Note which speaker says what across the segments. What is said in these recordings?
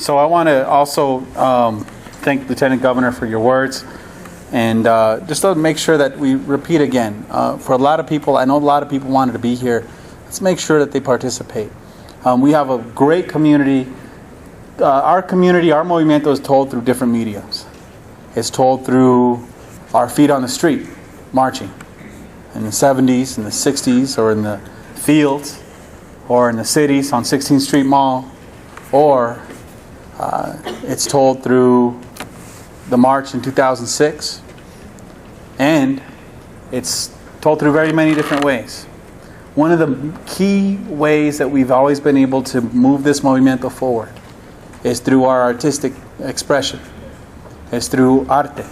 Speaker 1: So I want to also thank Lieutenant Governor for your words, and just to make sure that we repeat again, for a lot of people, I know a lot of people wanted to be here. Let's make sure that they participate. We have a great community. Our Movimiento is told through different mediums. It's told through our feet on the street, marching in the 70s, in the 60s, or in the fields, or in the cities on 16th Street Mall, or it's told through the march in 2006, and it's told through very many different ways. One of the key ways that we've always been able to move this movimiento forward is through our artistic expression. It's through arte.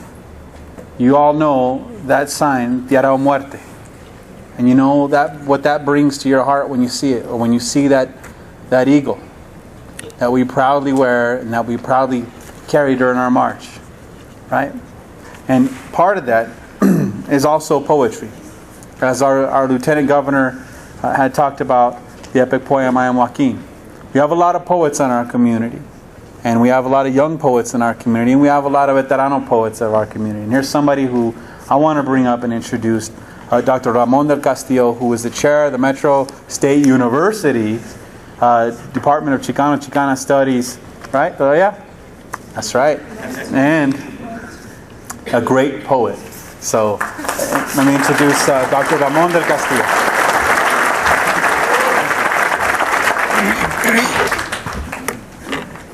Speaker 1: You all know that sign, Tierra o Muerte. And you know that what that brings to your heart when you see it, or when you see that eagle that we proudly wear and that we proudly carry during our march, right? And part of that is also poetry. As our Lieutenant Governor had talked about the epic poem I Am Joaquin. We have a lot of poets in our community, and we have a lot of young poets in our community, and we have a lot of veterano poets of our community. And here's somebody who I want to bring up and introduce, Dr. Ramon DelCastillo, who is the chair of the Metro State University Department of Chicano Studies, right? Oh yeah, that's right. And a great poet. So let me introduce Dr. Ramon DelCastillo.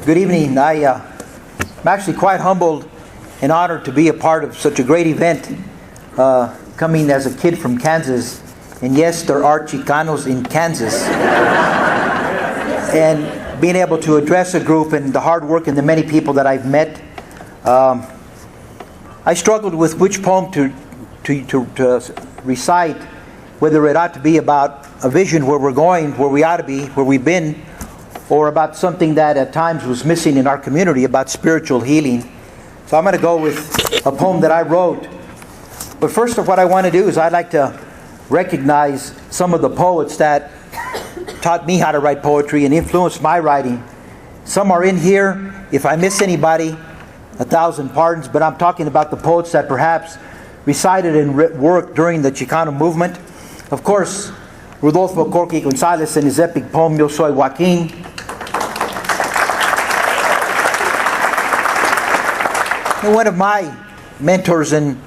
Speaker 2: Good evening. I'm actually quite humbled and honored to be a part of such a great event, coming as a kid from Kansas. And yes, there are Chicanos in Kansas. And being able to address a group and the hard work and the many people that I've met. I struggled with which poem to recite, whether it ought to be about a vision where we're going, where we ought to be, where we've been, or about something that at times was missing in our community, about spiritual healing. So I'm going to go with a poem that I wrote. But first of what I want to do is I'd like to recognize some of the poets that taught me how to write poetry and influenced my writing. Some are in here. If I miss anybody, 1,000 pardons, but I'm talking about the poets that perhaps recited and worked during the Chicano movement. Of course, Rodolfo Corky Gonzalez in his epic poem, Yo Soy Joaquin. And one of my mentors, and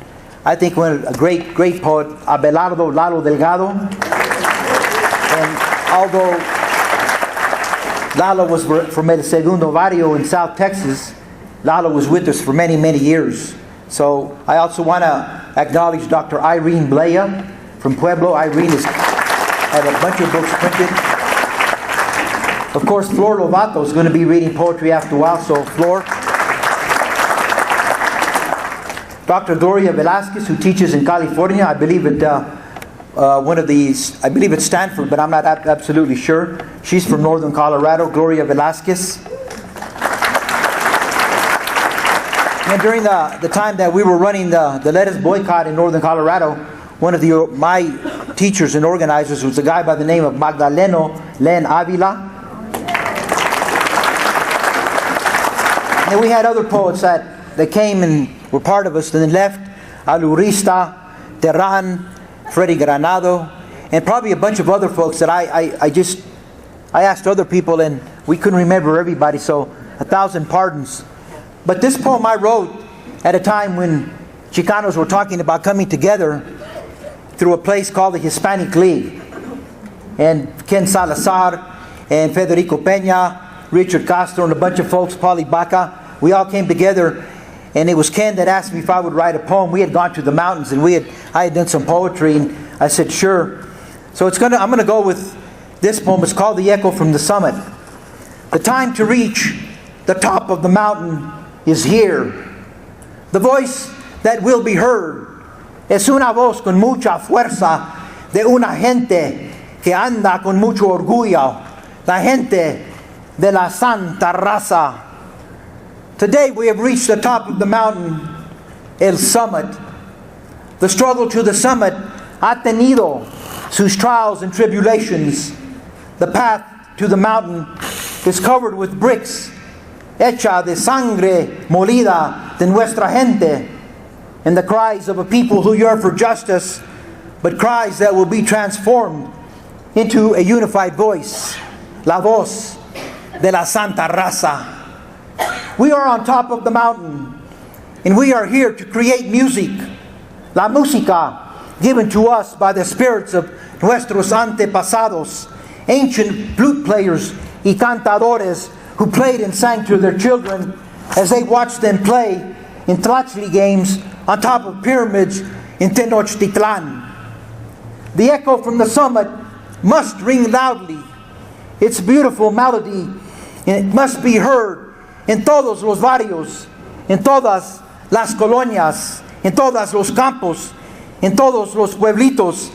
Speaker 2: I think a great poet, Abelardo Lalo Delgado. And although Lalo was from El Segundo Barrio in South Texas, Lalo was with us for many, many years. So I also want to acknowledge Dr. Irene Blea from Pueblo. Irene had a bunch of books printed. Of course, Flor Lovato is going to be reading poetry after a while, so Flor. Dr. Gloria Velasquez, who teaches in California, I believe at one of these, I believe it's Stanford, but I'm not absolutely sure. She's from Northern Colorado, Gloria Velasquez. And during the time that we were running the lettuce boycott in Northern Colorado, one of my teachers and organizers was a guy by the name of Magdaleno Len Avila. And we had other poets that came and were part of us and then left. Alurista, Terran, Freddie Granado, and probably a bunch of other folks that I asked other people and we couldn't remember everybody, so 1,000 pardons. But this poem I wrote at a time when Chicanos were talking about coming together through a place called the Hispanic League. And Ken Salazar and Federico Peña, Richard Castro, and a bunch of folks, Paulie Baca, we all came together, and it was Ken that asked me if I would write a poem. We had gone to the mountains and I had done some poetry, and I said sure. So I'm gonna go with this poem. It's called The Echo from the Summit. The time to reach the top of the mountain is here. The voice that will be heard es una voz con mucha fuerza de una gente que anda con mucho orgullo, la gente de la santa raza. Today we have reached the top of the mountain, el summit. The struggle to the summit ha tenido sus trials and tribulations. The path to the mountain is covered with bricks hecha de sangre molida de nuestra gente, and the cries of a people who yearn for justice, but cries that will be transformed into a unified voice, la voz de la Santa Raza. We are on top of the mountain, and we are here to create music, la música given to us by the spirits of nuestros antepasados, ancient flute players y cantadores who played and sang to their children as they watched them play in Tlachtli games on top of pyramids in Tenochtitlan. The echo from the summit must ring loudly. Its beautiful melody, and it must be heard in todos los barrios, en todas las colonias, en todos los campos, en todos los pueblitos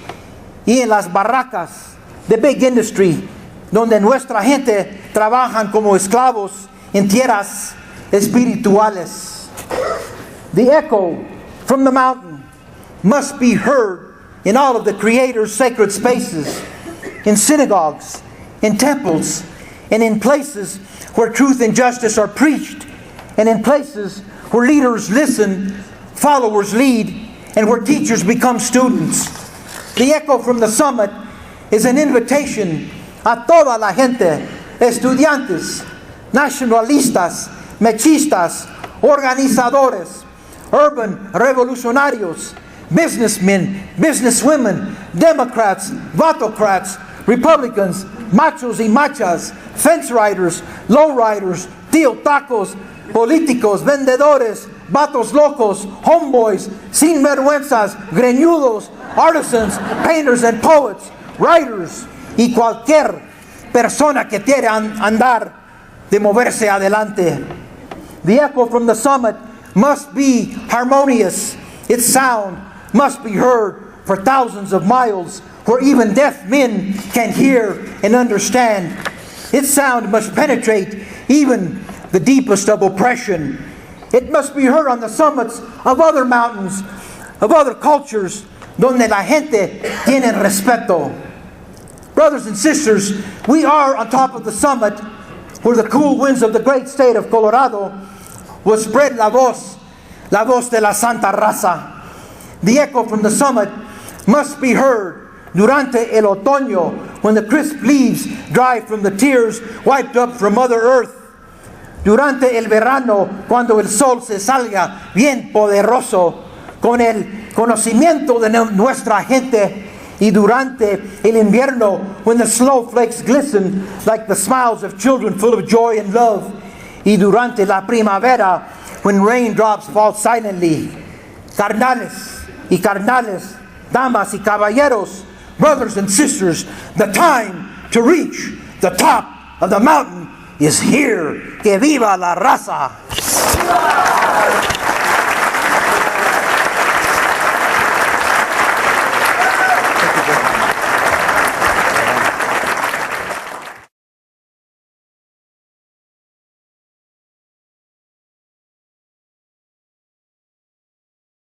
Speaker 2: y en las barracas de big industry, donde nuestra gente trabajan como esclavos en tierras espirituales. The echo from the mountain must be heard in all of the Creator's sacred spaces, in synagogues, in temples, and in places where truth and justice are preached, and in places where leaders listen, followers lead, and where teachers become students. The echo from the summit is an invitation a toda la gente, estudiantes, nacionalistas, mechistas, organizadores, urban revolucionarios, businessmen, businesswomen, Democrats, vatocrats, Republicans, machos y machas, fence riders, low riders, tío tacos, políticos, vendedores, vatos locos, homeboys, sinvergüenzas, greñudos, artisans, painters and poets, writers, y cualquier persona que quiera andar de moverse adelante. The echo from the summit must be harmonious. Its sound must be heard for thousands of miles, where even deaf men can hear and understand. Its sound must penetrate even the deepest of oppression. It must be heard on the summits of other mountains, of other cultures, donde la gente tiene respeto. Brothers and sisters, we are on top of the summit where the cool winds of the great state of Colorado will spread la voz de la Santa Raza. The echo from the summit must be heard durante el otoño, when the crisp leaves dry from the tears wiped up from Mother Earth. Durante el verano, cuando el sol se salga bien poderoso, con el conocimiento de nuestra gente. Y durante el invierno, when the snowflakes glisten like the smiles of children full of joy and love. Y durante la primavera, when raindrops fall silently. Carnales y carnales, damas y caballeros, brothers and sisters, the time to reach the top of the mountain is here. Que viva la raza!